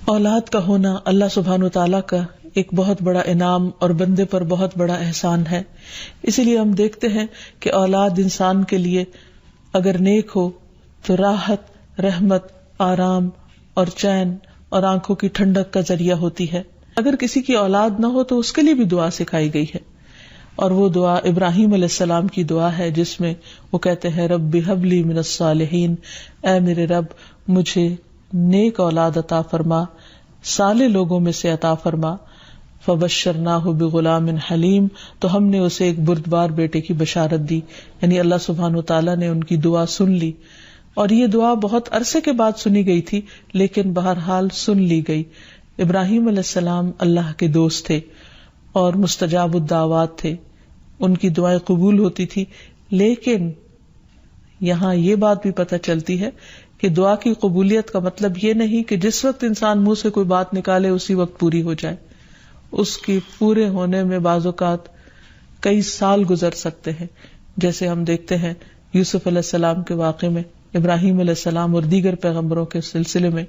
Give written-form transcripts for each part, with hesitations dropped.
اولاد کا ہونا اللہ سبحانہ وتعالیٰ کا ایک بہت بڑا انعام اور بندے پر بہت بڑا احسان ہے. اسی لیے ہم دیکھتے ہیں کہ اولاد انسان کے لیے اگر نیک ہو تو راحت، رحمت، آرام اور چین اور آنکھوں کی ٹھنڈک کا ذریعہ ہوتی ہے. اگر کسی کی اولاد نہ ہو تو اس کے لیے بھی دعا سکھائی گئی ہے، اور وہ دعا ابراہیم علیہ السلام کی دعا ہے جس میں وہ کہتے ہیں رب ہب لی من الصالحین، اے میرے رب مجھے نیک اولاد عطا فرما، صالح لوگوں میں سے عطا فرما. فبشرناہ بغلام حلیم، تو ہم نے اسے ایک بردبار بیٹے کی بشارت دی. یعنی اللہ سبحانہ وتعالیٰ نے ان کی دعا سن لی، اور یہ دعا بہت عرصے کے بعد سنی گئی تھی لیکن بہرحال سن لی گئی. ابراہیم علیہ السلام اللہ کے دوست تھے اور مستجاب الدعوات تھے، ان کی دعائیں قبول ہوتی تھی. لیکن یہاں یہ بات بھی پتہ چلتی ہے کہ دعا کی قبولیت کا مطلب یہ نہیں کہ جس وقت انسان منہ سے کوئی بات نکالے اسی وقت پوری ہو جائے. اس کی پورے ہونے میں بعض اوقات کئی سال گزر سکتے ہیں، جیسے ہم دیکھتے ہیں یوسف علیہ السلام کے واقعے میں، ابراہیم علیہ السلام اور دیگر پیغمبروں کے سلسلے میں.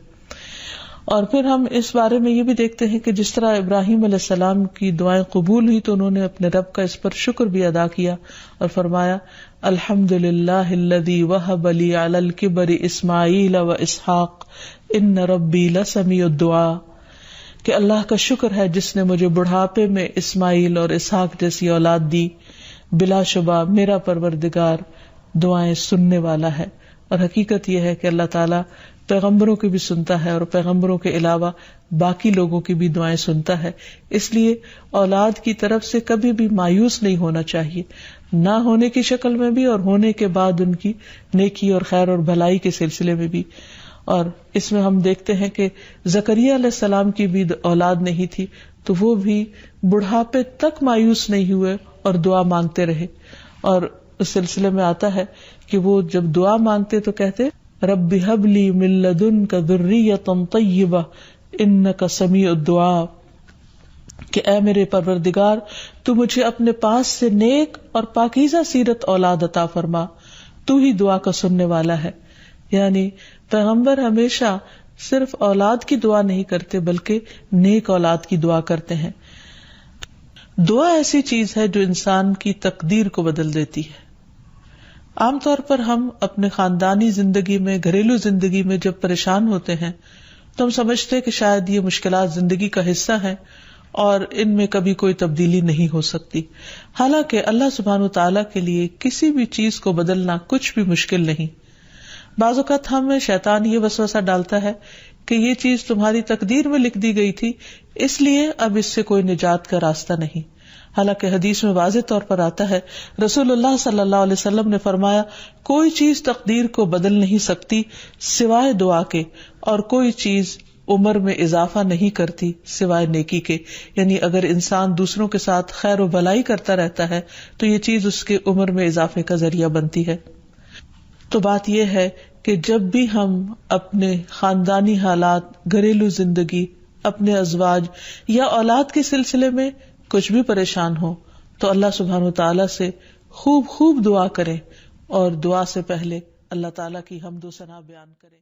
اور پھر ہم اس بارے میں یہ بھی دیکھتے ہیں کہ جس طرح ابراہیم علیہ السلام کی دعائیں قبول ہوئی تو انہوں نے اپنے رب کا اس پر شکر بھی ادا کیا اور فرمایا الحمدللہ الذی وہب لی علی الکبر اسماعیل و اسحاق ان ربی لسمیع الدعاء، کہ اللہ کا شکر ہے جس نے مجھے بڑھاپے میں اسماعیل اور اسحاق جیسی اولاد دی، بلا شبہ میرا پروردگار دعائیں سننے والا ہے. اور حقیقت یہ ہے کہ اللہ تعالیٰ پیغمبروں کی بھی سنتا ہے اور پیغمبروں کے علاوہ باقی لوگوں کی بھی دعائیں سنتا ہے. اس لیے اولاد کی طرف سے کبھی بھی مایوس نہیں ہونا چاہیے، نہ ہونے کی شکل میں بھی اور ہونے کے بعد ان کی نیکی اور خیر اور بھلائی کے سلسلے میں بھی. اور اس میں ہم دیکھتے ہیں کہ زکریا علیہ السلام کی بھی اولاد نہیں تھی تو وہ بھی بڑھاپے تک مایوس نہیں ہوئے اور دعا مانگتے رہے. اور اس سلسلے میں آتا ہے کہ وہ جب دعا مانگتے تو کہتے رب ہب لی من لدنک ذریۃ طیبہ انک سمیع الدعاء، کہ اے میرے پروردگار تو مجھے اپنے پاس سے نیک اور پاکیزہ سیرت اولاد عطا فرما، تو ہی دعا کا سننے والا ہے. یعنی پیغمبر ہمیشہ صرف اولاد کی دعا نہیں کرتے بلکہ نیک اولاد کی دعا کرتے ہیں. دعا ایسی چیز ہے جو انسان کی تقدیر کو بدل دیتی ہے. عام طور پر ہم اپنے خاندانی زندگی میں، گھریلو زندگی میں جب پریشان ہوتے ہیں تو ہم سمجھتے کہ شاید یہ مشکلات زندگی کا حصہ ہیں اور ان میں کبھی کوئی تبدیلی نہیں ہو سکتی. حالانکہ اللہ سبحانہ وتعالیٰ کے لیے کسی بھی چیز کو بدلنا کچھ بھی مشکل نہیں. بعض اوقات ہمیں شیطان یہ وسوسہ ڈالتا ہے کہ یہ چیز تمہاری تقدیر میں لکھ دی گئی تھی اس لیے اب اس سے کوئی نجات کا راستہ نہیں. حالانکہ حدیث میں واضح طور پر آتا ہے، رسول اللہ صلی اللہ علیہ وسلم نے فرمایا کوئی چیز تقدیر کو بدل نہیں سکتی سوائے دعا کے، اور کوئی چیز عمر میں اضافہ نہیں کرتی سوائے نیکی کے. یعنی اگر انسان دوسروں کے ساتھ خیر و بھلائی کرتا رہتا ہے تو یہ چیز اس کے عمر میں اضافے کا ذریعہ بنتی ہے. تو بات یہ ہے کہ جب بھی ہم اپنے خاندانی حالات، گھریلو زندگی، اپنے ازواج یا اولاد کے سلسلے میں کچھ بھی پریشان ہو تو اللہ سبحانہ وتعالیٰ سے خوب خوب دعا کریں، اور دعا سے پہلے اللہ تعالیٰ کی حمد و ثنا بیان کریں.